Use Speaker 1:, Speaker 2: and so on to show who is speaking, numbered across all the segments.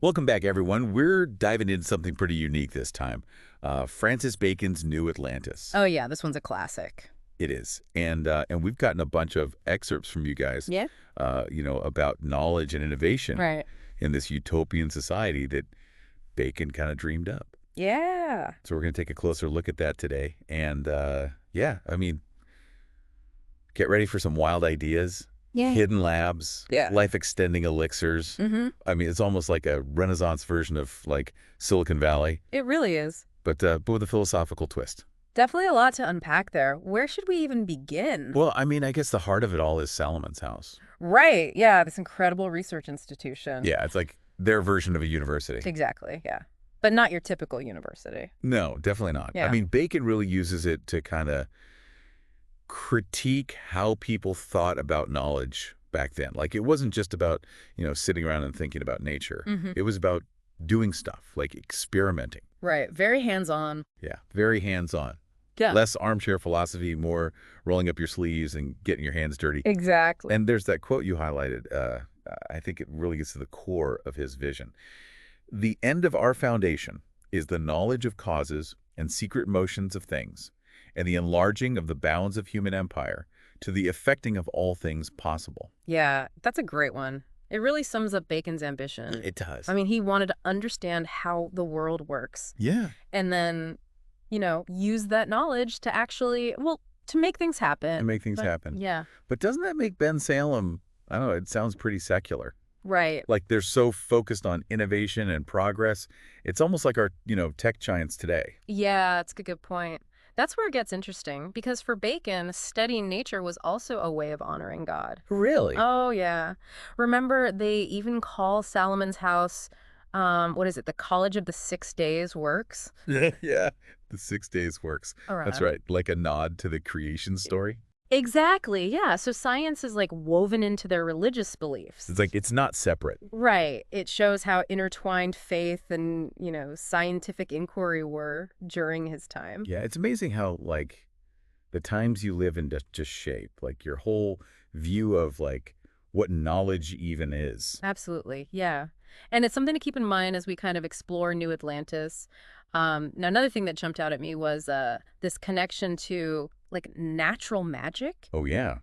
Speaker 1: Welcome back, everyone. We're diving into something pretty unique this time. Francis Bacon's New Atlantis.
Speaker 2: Oh yeah, this one's a classic.
Speaker 1: It is. And we've gotten a bunch of excerpts from you guys,
Speaker 2: Yeah.
Speaker 1: about knowledge and innovation
Speaker 2: Right.
Speaker 1: in this utopian society that Bacon kind of dreamed up.
Speaker 2: Yeah.
Speaker 1: So we're going to take a closer look at that today. And yeah, I mean, get ready for some wild ideas,
Speaker 2: Yeah.
Speaker 1: hidden labs,
Speaker 2: Yeah.
Speaker 1: life-extending elixirs. I mean, it's almost like a Renaissance version of like Silicon Valley,
Speaker 2: It really is.
Speaker 1: but with a philosophical twist.
Speaker 2: Definitely a lot to unpack there. Where should we even begin?
Speaker 1: Well, I mean, I guess the heart of it all is Salomon's house.
Speaker 2: Right. Yeah, this incredible research institution.
Speaker 1: Yeah, it's like their version of a university.
Speaker 2: Exactly. Yeah. But not your typical university.
Speaker 1: No, definitely not.
Speaker 2: Yeah.
Speaker 1: I mean, Bacon really uses it to kind of critique how people thought about knowledge back then. Like, it wasn't just about, sitting around and thinking about nature. It was about doing stuff, like experimenting.
Speaker 2: Right. Very hands-on.
Speaker 1: Yeah, very hands-on.
Speaker 2: Yeah.
Speaker 1: Less armchair philosophy, more rolling up your sleeves and getting your hands dirty.
Speaker 2: Exactly.
Speaker 1: And there's that quote you highlighted. I think it really gets to the core of his vision. The end of our foundation is the knowledge of causes and secret motions of things, and the enlarging of the bounds of human empire to the effecting of all things possible.
Speaker 2: Yeah, that's a great one. It really sums up Bacon's ambition.
Speaker 1: It does.
Speaker 2: I mean, he wanted to understand how the world works
Speaker 1: Yeah.
Speaker 2: and then, use that knowledge to actually, well, to make things happen.
Speaker 1: To make things
Speaker 2: But-
Speaker 1: happen.
Speaker 2: Yeah.
Speaker 1: But doesn't that make Ben Salem, I don't know, it sounds pretty secular.
Speaker 2: Right.
Speaker 1: Like they're so focused on innovation and progress. It's almost like our, tech giants today.
Speaker 2: Yeah, that's a good point. That's where it gets interesting because for Bacon, studying nature was also a way of honoring God.
Speaker 1: Really?
Speaker 2: Oh, yeah. Remember, they even call Salomon's house, what is it, the College of the 6 Days Works?
Speaker 1: Yeah. The 6 days works. That's
Speaker 2: Around.
Speaker 1: right. Like a nod to the creation story.
Speaker 2: Exactly, yeah. So science is like woven into their religious beliefs.
Speaker 1: It's like it's not separate.
Speaker 2: Right. It shows how intertwined faith and, scientific inquiry were during his time.
Speaker 1: Yeah, it's amazing how like the times you live in just shape like your whole view of like what knowledge even is.
Speaker 2: Absolutely, yeah. And it's something to keep in mind as we kind of explore New Atlantis. Now, another thing that jumped out at me was this connection to like natural magic.
Speaker 1: Oh yeah.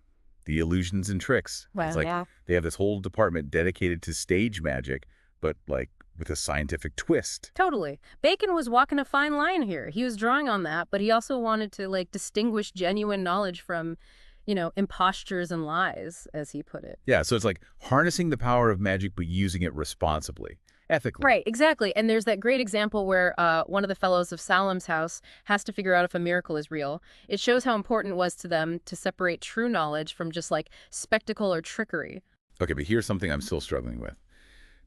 Speaker 1: The illusions and tricks.
Speaker 2: Well,
Speaker 1: It's like
Speaker 2: yeah.
Speaker 1: they have this whole department dedicated to stage magic, but like with a scientific twist.
Speaker 2: Totally. Bacon was walking a fine line here. He was drawing on that, but he also wanted to like distinguish genuine knowledge from, impostures and lies, as he put it.
Speaker 1: Yeah, so it's like harnessing the power of magic but using it responsibly, ethically.
Speaker 2: Right, exactly. And there's that great example where one of the fellows of Salem's house has to figure out if a miracle is real. It shows how important it was to them to separate true knowledge from just like spectacle or trickery.
Speaker 1: Okay, but here's something I'm still struggling with.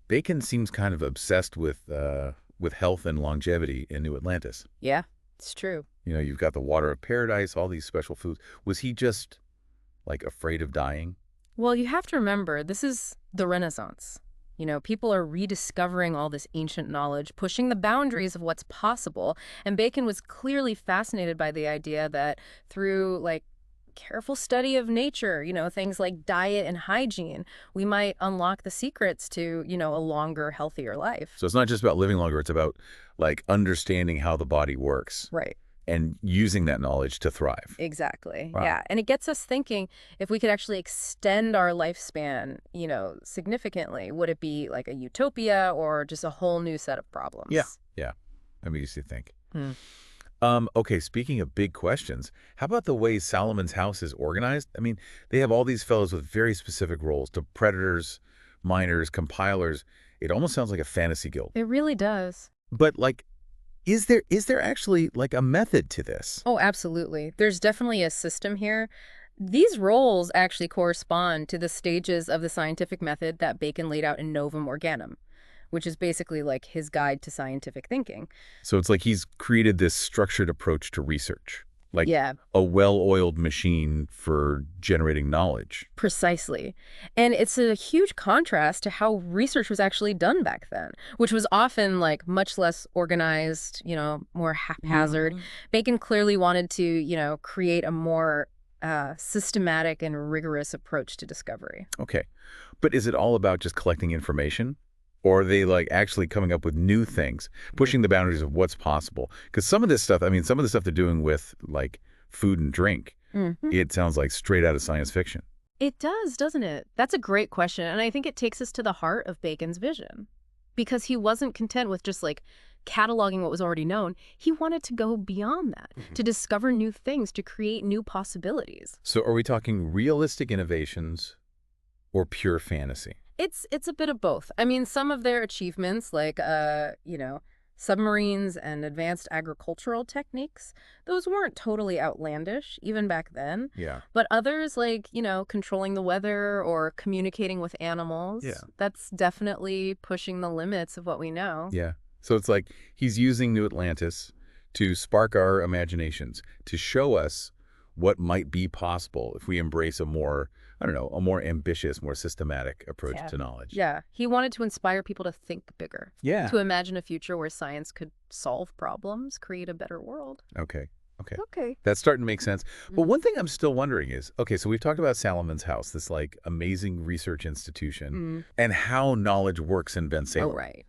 Speaker 1: Bacon seems kind of obsessed with health and longevity in New Atlantis.
Speaker 2: Yeah, it's true.
Speaker 1: You've got the water of paradise, all these special foods. Was he just like afraid of dying?
Speaker 2: Well, you have to remember, this is the Renaissance. People are rediscovering all this ancient knowledge, pushing the boundaries of what's possible. And Bacon was clearly fascinated by the idea that through like careful study of nature, things like diet and hygiene, we might unlock the secrets to, a longer, healthier life.
Speaker 1: So it's not just about living longer, it's about like understanding how the body works
Speaker 2: Right.
Speaker 1: and using that knowledge to thrive.
Speaker 2: Exactly.
Speaker 1: Wow.
Speaker 2: Yeah. And it gets us thinking if we could actually extend our lifespan, significantly, would it be like a utopia or just a whole new set of problems?
Speaker 1: Yeah. Yeah. I mean, you see think.
Speaker 2: Hmm.
Speaker 1: Okay, speaking of big questions, how about the way Salomon's house is organized? I mean, they have all these fellows with very specific roles to predators, miners, compilers. It almost sounds like a fantasy guild.
Speaker 2: It really does.
Speaker 1: But like, is there actually like a method to this?
Speaker 2: Oh, absolutely. There's definitely a system here. These roles actually correspond to the stages of the scientific method that Bacon laid out in Novum Organum, which is basically like his guide to scientific thinking.
Speaker 1: So it's like he's created this structured approach to research, like
Speaker 2: Yeah,
Speaker 1: a well-oiled machine for generating knowledge.
Speaker 2: precisely. And it's a huge contrast to how research was actually done back then, which was often like much less organized, more haphazard. Bacon clearly wanted to, create a more systematic and rigorous approach to discovery.
Speaker 1: Okay, but is it all about just collecting information? Or are they like actually coming up with new things, pushing the boundaries of what's possible? Because some of this stuff, I mean, some of the stuff they're doing with like food and drink,
Speaker 2: Hmm.
Speaker 1: it sounds like straight out of science fiction.
Speaker 2: It does, doesn't it? That's a great question, and I think it takes us to the heart of Bacon's vision. Because he wasn't content with just like cataloging what was already known. He wanted to go beyond that, to discover new things, to create new possibilities.
Speaker 1: So are we talking realistic innovations or pure fantasy?
Speaker 2: It's a bit of both. I mean, some of their achievements, like submarines and advanced agricultural techniques, those weren't totally outlandish even back then.
Speaker 1: Yeah.
Speaker 2: But others, like controlling the weather or communicating with animals,
Speaker 1: Yeah.
Speaker 2: that's definitely pushing the limits of what we know.
Speaker 1: Yeah. So it's like he's using New Atlantis to spark our imaginations, to show us what might be possible if we embrace a more, I don't know, a more ambitious, more systematic approach
Speaker 2: Yeah.
Speaker 1: to knowledge.
Speaker 2: Yeah, he wanted to inspire people to think bigger,
Speaker 1: Yeah.
Speaker 2: to imagine a future where science could solve problems, create a better world.
Speaker 1: Okay. Okay.
Speaker 2: Okay.
Speaker 1: That's starting to make sense. But one thing I'm still wondering is, okay, so we've talked about Salomon's house, this like amazing research institution,
Speaker 2: Mm.
Speaker 1: and how knowledge works in Ben
Speaker 2: Oh,
Speaker 1: Salem.
Speaker 2: right.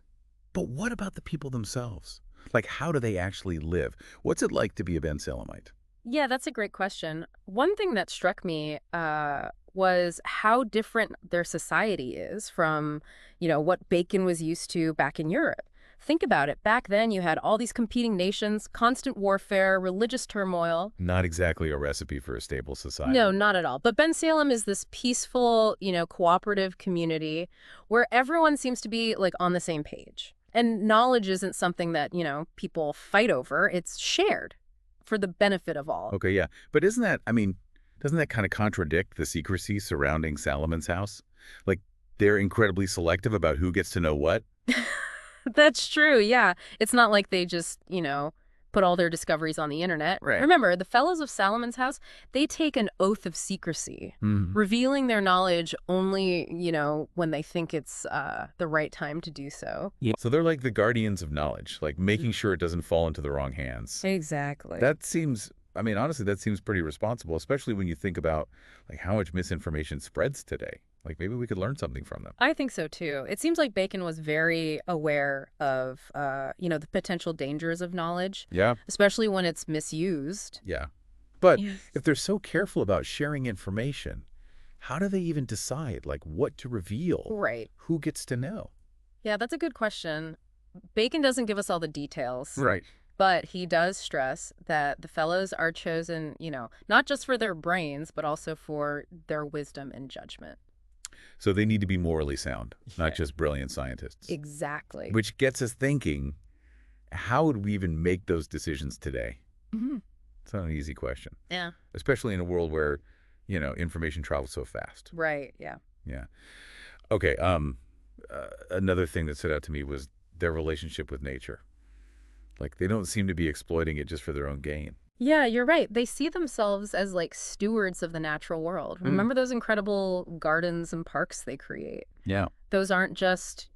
Speaker 1: But what about the people themselves? Like, how do they actually live? What's it like to be a Ben Salemite?
Speaker 2: Yeah, that's a great question. One thing that struck me was how different their society is from, what Bacon was used to back in Europe. Think about it. Back then, you had all these competing nations, constant warfare, religious turmoil.
Speaker 1: Not exactly a recipe for a stable society.
Speaker 2: No, not at all. But Ben Salem is this peaceful, cooperative community where everyone seems to be like on the same page. And knowledge isn't something that, people fight over. It's shared for the benefit of all.
Speaker 1: Okay, yeah. But isn't that, I mean, doesn't that kind of contradict the secrecy surrounding Salomon's house? Like, they're incredibly selective about who gets to know what?
Speaker 2: That's true, yeah. It's not like they just, put all their discoveries on the internet.
Speaker 1: Right.
Speaker 2: Remember, the fellows of Salomon's house, they take an oath of secrecy, revealing their knowledge only, when they think it's the right time to do so.
Speaker 1: Yeah. So they're like the guardians of knowledge, like making sure it doesn't fall into the wrong hands.
Speaker 2: Exactly.
Speaker 1: That seems, I mean, honestly, that seems pretty responsible, especially when you think about like how much misinformation spreads today. Like maybe we could learn something from them.
Speaker 2: I think so too. It seems like Bacon was very aware of, the potential dangers of knowledge,
Speaker 1: Yeah.
Speaker 2: especially when it's misused.
Speaker 1: Yeah. But
Speaker 2: Yes.
Speaker 1: if they're so careful about sharing information, how do they even decide like what to reveal?
Speaker 2: Right.
Speaker 1: Who gets to know?
Speaker 2: Yeah, that's a good question. Bacon doesn't give us all the details.
Speaker 1: Right.
Speaker 2: But he does stress that the fellows are chosen, not just for their brains, but also for their wisdom and judgment.
Speaker 1: So they need to be morally sound,
Speaker 2: Yeah.
Speaker 1: not just brilliant scientists.
Speaker 2: Exactly.
Speaker 1: Which gets us thinking, how would we even make those decisions today?
Speaker 2: Hmm.
Speaker 1: It's not an easy question,
Speaker 2: Yeah.
Speaker 1: especially in a world where, information travels so fast.
Speaker 2: Right. Yeah.
Speaker 1: Yeah. Okay. Another thing that stood out to me was their relationship with nature. Like they don't seem to be exploiting it just for their own gain.
Speaker 2: Yeah, you're right. They see themselves as like stewards of the natural world. Remember those incredible gardens and parks they create?
Speaker 1: Yeah.
Speaker 2: Those aren't just,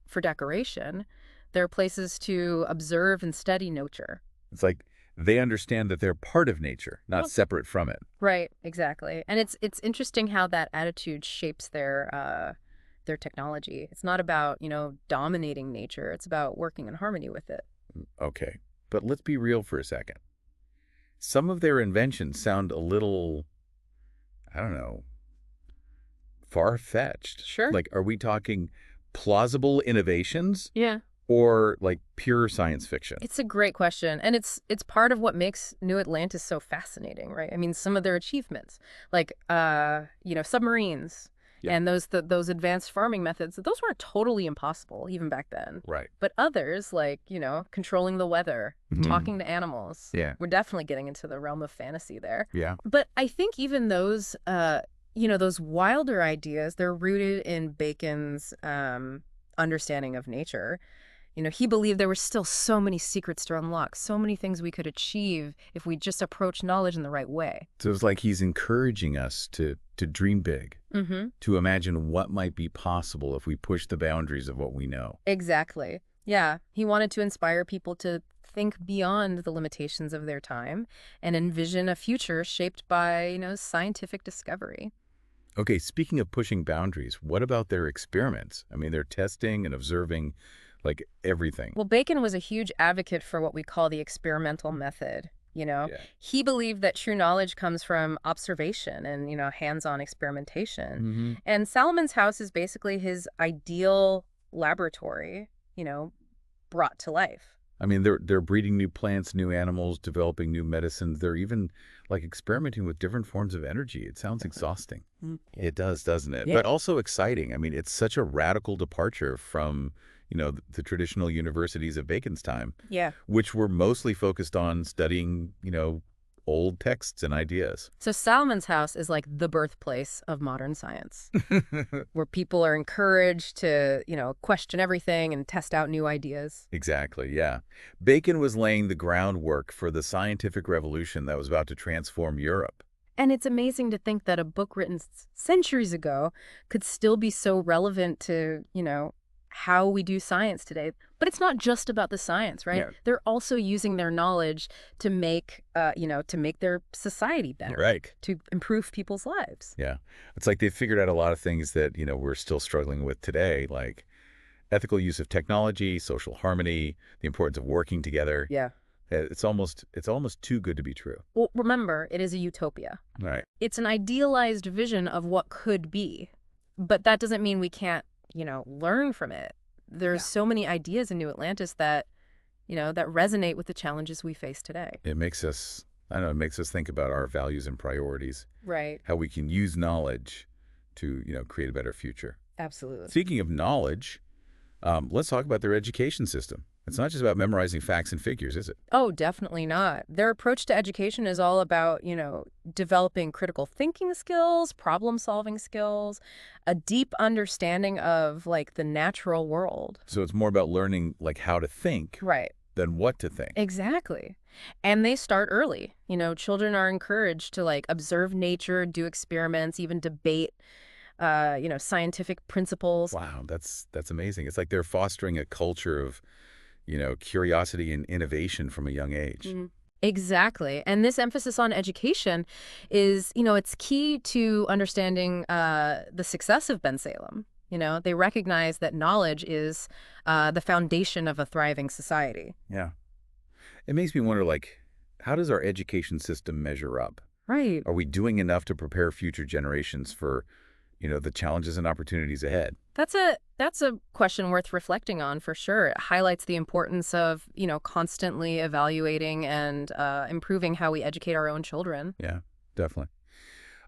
Speaker 2: for decoration. They're places to observe and study nature.
Speaker 1: It's like they understand that they're part of nature, not
Speaker 2: Well-
Speaker 1: separate from it.
Speaker 2: Right, exactly. And it's interesting how that attitude shapes their technology. It's not about, dominating nature. It's about working in harmony with it.
Speaker 1: Okay. But let's be real for a second. Some of their inventions sound a little, I don't know, far-fetched.
Speaker 2: Sure.
Speaker 1: Like, are we talking plausible innovations
Speaker 2: Yeah.
Speaker 1: or like pure science fiction?
Speaker 2: It's a great question. And it's part of what makes New Atlantis so fascinating, right? I mean, some of their achievements, like submarines.
Speaker 1: Yeah.
Speaker 2: And those advanced farming methods, those weren't totally impossible even back then.
Speaker 1: Right.
Speaker 2: But others, like, controlling the weather, talking to animals,
Speaker 1: Yeah.
Speaker 2: we're definitely getting into the realm of fantasy there.
Speaker 1: Yeah.
Speaker 2: But I think even those, those wilder ideas, they're rooted in Bacon's understanding of nature. He believed there were still so many secrets to unlock, so many things we could achieve if we just approach knowledge in the right way.
Speaker 1: So it's like he's encouraging us to dream big, to imagine what might be possible if we push the boundaries of what we know.
Speaker 2: Exactly. Yeah. He wanted to inspire people to think beyond the limitations of their time and envision a future shaped by, scientific discovery.
Speaker 1: Okay, speaking of pushing boundaries, what about their experiments? I mean, they're testing and observing like everything.
Speaker 2: Well, Bacon was a huge advocate for what we call the experimental method.
Speaker 1: Yeah.
Speaker 2: He believed that true knowledge comes from observation and, hands-on experimentation.
Speaker 1: Hmm.
Speaker 2: And Salomon's house is basically his ideal laboratory, you know, brought to life.
Speaker 1: I mean, they're breeding new plants, new animals, developing new medicines. They're even like experimenting with different forms of energy. It sounds exhausting.
Speaker 2: Mm.
Speaker 1: It does, doesn't it?
Speaker 2: Yeah.
Speaker 1: But also exciting. I mean, it's such a radical departure from, the traditional universities of Bacon's time,
Speaker 2: Yeah.
Speaker 1: which were mostly focused on studying, old texts and ideas.
Speaker 2: So Salomon's house is like the birthplace of modern science, where people are encouraged to, question everything and test out new ideas.
Speaker 1: Exactly, yeah. Bacon was laying the groundwork for the scientific revolution that was about to transform Europe.
Speaker 2: And it's amazing to think that a book written centuries ago could still be so relevant to, how we do science today. But it's not just about the science, right?
Speaker 1: Yeah.
Speaker 2: They're also using their knowledge to make, to make their society better,
Speaker 1: Right.
Speaker 2: to improve people's lives.
Speaker 1: Yeah. It's like they figured out a lot of things that, we're still struggling with today, like ethical use of technology, social harmony, the importance of working together.
Speaker 2: Yeah.
Speaker 1: It's almost too good to be true.
Speaker 2: Well, remember, it is a utopia.
Speaker 1: Right.
Speaker 2: It's an idealized vision of what could be. But that doesn't mean we can't, learn from it. There's so many ideas in New Atlantis that, that resonate with the challenges we face today.
Speaker 1: It makes us, I don't know, it makes us think about our values and priorities,
Speaker 2: Right.
Speaker 1: how we can use knowledge to, create a better future.
Speaker 2: Absolutely.
Speaker 1: Speaking of knowledge, let's talk about their education system. It's not just about memorizing facts and figures, is it?
Speaker 2: Oh, definitely not. Their approach to education is all about, developing critical thinking skills, problem-solving skills, a deep understanding of, like, the natural world.
Speaker 1: So it's more about learning like how to think
Speaker 2: Right.
Speaker 1: than what to think.
Speaker 2: Exactly. And they start early. Children are encouraged to, like, observe nature, do experiments, even debate, scientific principles.
Speaker 1: Wow, that's amazing. It's like they're fostering a culture of, curiosity and innovation from a young age.
Speaker 2: Mhm. Exactly. And this emphasis on education is, it's key to understanding the success of Ben Salem. They recognize that knowledge is the foundation of a thriving society.
Speaker 1: Yeah. It makes me wonder, like, how does our education system measure up?
Speaker 2: Right.
Speaker 1: Are we doing enough to prepare future generations for, the challenges and opportunities ahead?
Speaker 2: That's a question worth reflecting on for sure. It highlights the importance of, constantly evaluating and improving how we educate our own children.
Speaker 1: Yeah, definitely.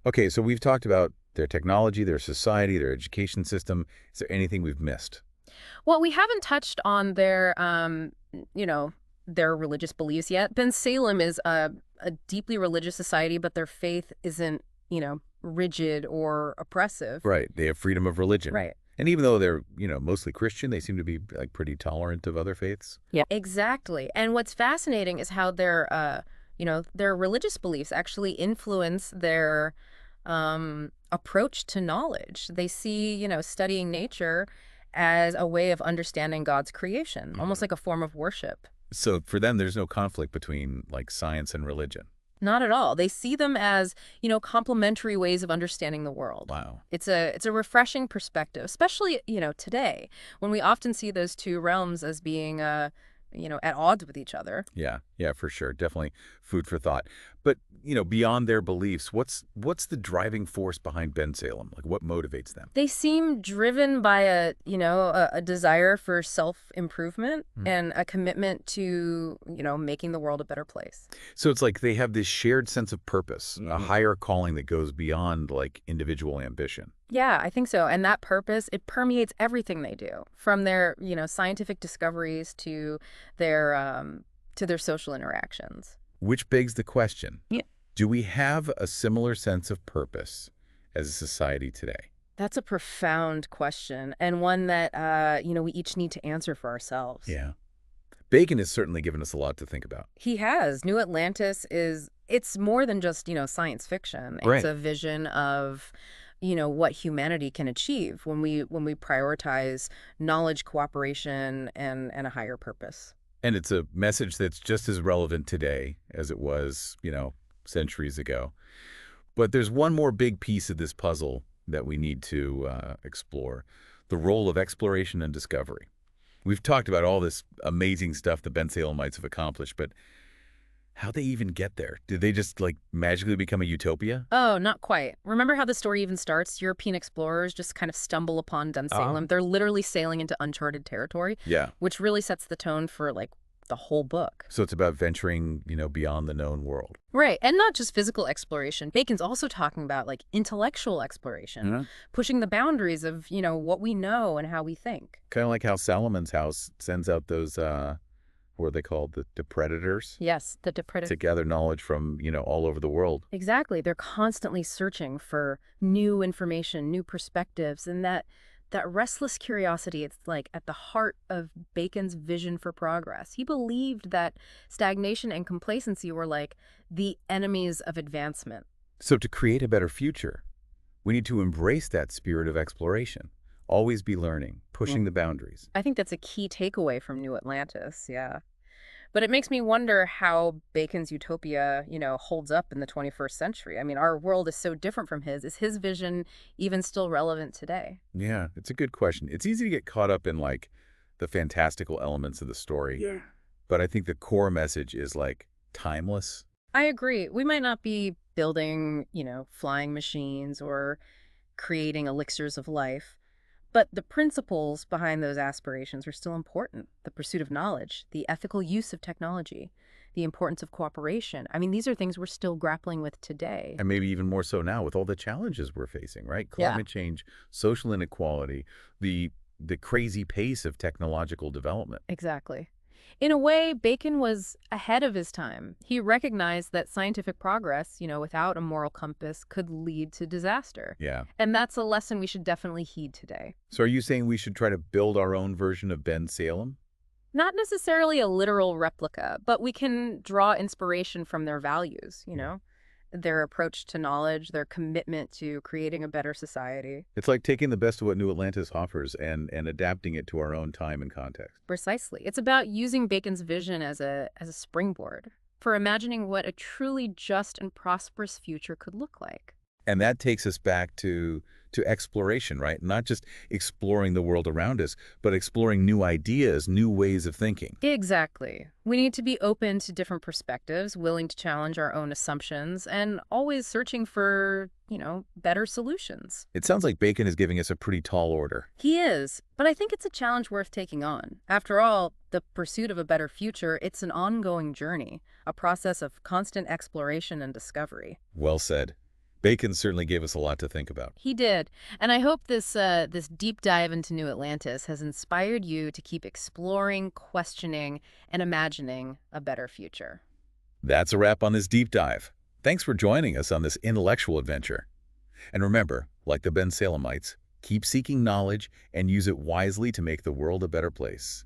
Speaker 1: Okay, so we've talked about their technology, their society, their education system. Is there anything we've missed?
Speaker 2: Well, we haven't touched on their religious beliefs yet. Ben Salem is a deeply religious society, but their faith isn't, rigid or oppressive.
Speaker 1: Right, they have freedom of religion.
Speaker 2: Right.
Speaker 1: And even though they're, mostly Christian, they seem to be like pretty tolerant of other faiths.
Speaker 2: Yeah. Exactly. And what's fascinating is how their religious beliefs actually influence their approach to knowledge. They see, studying nature as a way of understanding God's creation, almost like a form of worship.
Speaker 1: So for them, there's no conflict between like science and religion.
Speaker 2: Not at all. They see them as, complementary ways of understanding the world.
Speaker 1: Wow.
Speaker 2: It's a refreshing perspective, especially, today, when we often see those two realms as being, at odds with each other.
Speaker 1: Yeah, for sure. Definitely food for thought. But, beyond their beliefs, what's the driving force behind Ben Salem? Like what motivates them?
Speaker 2: They seem driven by a desire for self-improvement and a commitment to, making the world a better place.
Speaker 1: So it's like they have this shared sense of purpose, a higher calling that goes beyond like individual ambition.
Speaker 2: Yeah, I think so. And that purpose, it permeates everything they do, from their, scientific discoveries to their social interactions.
Speaker 1: Which begs the question,
Speaker 2: Yeah.
Speaker 1: do we have a similar sense of purpose as a society today?
Speaker 2: That's a profound question, and one that, we each need to answer for ourselves.
Speaker 1: Yeah. Bacon has certainly given us a lot to think about.
Speaker 2: He has. New Atlantis it's more than just, science fiction. It's
Speaker 1: Right.
Speaker 2: a vision of, what humanity can achieve when we prioritize knowledge, cooperation, and a higher purpose.
Speaker 1: And it's a message that's just as relevant today as it was, centuries ago. But there's one more big piece of this puzzle that we need to explore, the role of exploration and discovery. We've talked about all this amazing stuff the Ben Salemites have accomplished, but how'd they even get there? Did they just, like, magically become a utopia?
Speaker 2: Oh, not quite. Remember how the story even starts? European explorers just kind of stumble upon Ben
Speaker 1: Ah.
Speaker 2: Salem. They're literally sailing into uncharted territory,
Speaker 1: Yeah.
Speaker 2: which really sets the tone for, like, the whole book.
Speaker 1: So it's about venturing, beyond the known world.
Speaker 2: Right, and not just physical exploration. Bacon's also talking about, like, intellectual exploration,
Speaker 1: Yeah.
Speaker 2: pushing the boundaries of, what we know and how we think.
Speaker 1: Kind of like how Salomon's house sends out those, what are they called? The predators
Speaker 2: Yes, the
Speaker 1: to gather knowledge from, all over the world.
Speaker 2: Exactly. They're constantly searching for new information, new perspectives, and that restless curiosity, it's like at the heart of Bacon's vision for progress. He believed that stagnation and complacency were like the enemies of advancement.
Speaker 1: So to create a better future, we need to embrace that spirit of exploration. Always be learning, pushing the boundaries.
Speaker 2: I think that's a key takeaway from New Atlantis, yeah. But it makes me wonder how Bacon's utopia, holds up in the 21st century. I mean, our world is so different from his. Is his vision even still relevant today?
Speaker 1: Yeah, it's a good question. It's easy to get caught up in, like, the fantastical elements of the story. Yeah. But I think the core message is, like, timeless.
Speaker 2: I agree. We might not be building, flying machines or creating elixirs of life, but the principles behind those aspirations are still important. The pursuit of knowledge, the ethical use of technology, the importance of cooperation. I mean, these are things we're still grappling with today.
Speaker 1: And maybe even more so now with all the challenges we're facing, right?
Speaker 2: Yeah.
Speaker 1: Climate change, social inequality, the crazy pace of technological development.
Speaker 2: Exactly. In a way, Bacon was ahead of his time. He recognized that scientific progress, without a moral compass, could lead to disaster.
Speaker 1: Yeah.
Speaker 2: And that's a lesson we should definitely heed today.
Speaker 1: So are you saying we should try to build our own version of Ben Salem?
Speaker 2: Not necessarily a literal replica, but we can draw inspiration from their values, their approach to knowledge, their commitment to creating a better society.
Speaker 1: It's like taking the best of what New Atlantis offers and adapting it to our own time and context.
Speaker 2: Precisely. It's about using Bacon's vision as a springboard for imagining what a truly just and prosperous future could look like.
Speaker 1: And that takes us back to exploration, right? Not just exploring the world around us, but exploring new ideas, new ways of thinking.
Speaker 2: Exactly. We need to be open to different perspectives, willing to challenge our own assumptions, and always searching for, better solutions.
Speaker 1: It sounds like Bacon is giving us a pretty tall order.
Speaker 2: He is, but I think it's a challenge worth taking on. After all, the pursuit of a better future, it's an ongoing journey, a process of constant exploration and discovery.
Speaker 1: Well said. Bacon certainly gave us a lot to think about.
Speaker 2: He did. And I hope this deep dive into New Atlantis has inspired you to keep exploring, questioning, and imagining a better future.
Speaker 1: That's a wrap on this deep dive. Thanks for joining us on this intellectual adventure. And remember, like the Ben Salemites, keep seeking knowledge and use it wisely to make the world a better place.